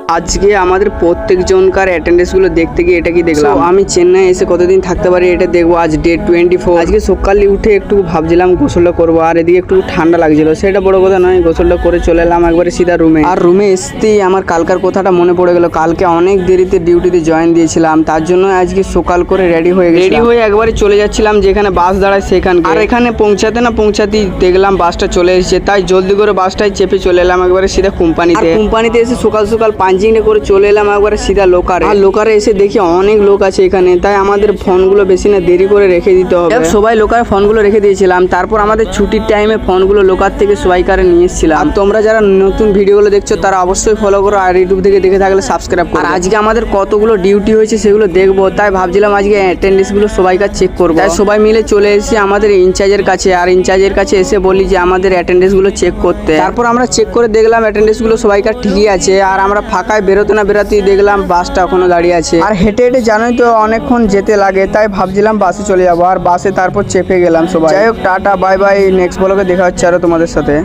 আজকে আমাদের প্রত্যেকজনকার অ্যাটেন্ডেন্সগুলো দেখতে গিয়ে এটা কি দেখলাম, আমি চেন্নাই এসে কতদিন থাকতে পারি এটা দেখবো। আজ ডে 24। আজকে সকালে উঠে একটু ভাবছিলাম গোসলটা করবো, আর এদিকে একটু ঠান্ডা লাগছিল, সেটা বড় কথা নয়। গোসলটা করে চলে এলাম একবারে সিধা রুমে। আর রুমে আসতেই আমার কালকার কথাটা মনে পড়ে গেল। কালকে অনেক দেরিতে ডিউটিতে জয়েন দিয়েছিলাম, তার জন্য আজকে সকাল করে রেডি হয়ে একবারে চলে যাচ্ছিলাম যেখানে বাস দাঁড়ায় সেখানে। আর এখানে পৌঁছাতেই দেখলাম বাসটা চলে এসেছে, তাই জলদি করে বাসটায় চেপে চলে এলাম একবারে সিধা কোম্পানিতে এসে সকাল সকাল পাঞ্চিংটা করে চলে এলাম একবারে সিধা লোকারে। আর লোকারে এসে দেখি অনেক লোক আছে এখানে, তাই আমাদের ফোনগুলো বেশি না দেরি করে রেখে দিতে হবে। সবাই লোকারে ফোনগুলো রেখে দিয়েছিলাম, তারপর আমাদের ছুটির টাইমে ফোনগুলো লোকার থেকে সবাইকারে নিয়ে এসেছিলাম। আর তোমরা যারা নতুন ভিডিওগুলো দেখছো তারা অবশ্যই ফলো করো, আর ইউটিউব থেকে দেখে থাকলে সাবস্ক্রাইব করো। আর আজকে আমাদের কতগুলো ডিউটি হয়েছে সেগুলো দেখবো, তাই ভাবছিলাম আজকে অ্যাটেন্ডেন্সগুলো সবাইকার চেক করবো। তাই সবাই মিলে চলে এসেছি আমাদের ইনচার্জের কাছে, আর ইনচার্জের কাছে এসে বলি যে আমাদের অ্যাটেন্ডেন্সগুলো চেক করতে। তারপর আমরা চেক করে দেখলাম অ্যাটেন্ডেন্সগুলো সবাইকার ঠিকই আছে। আর আমরা ফাঁকায় বেরোতে না বেরোতেই দেখলাম বাসটা এখনো দাঁড়িয়ে আছে। আর হেঁটে হেঁটে জানোই তো অনেকক্ষণ যেতে লাগে, তাই ভাবছিলাম বাসে চলে যাবো। আর বাসে তারপর চেপে গেলাম সবাই। যাই হোক, টাটা বাই বাই, নেক্সট ব্লগে দেখা হচ্ছে আরো তোমাদের সাথে।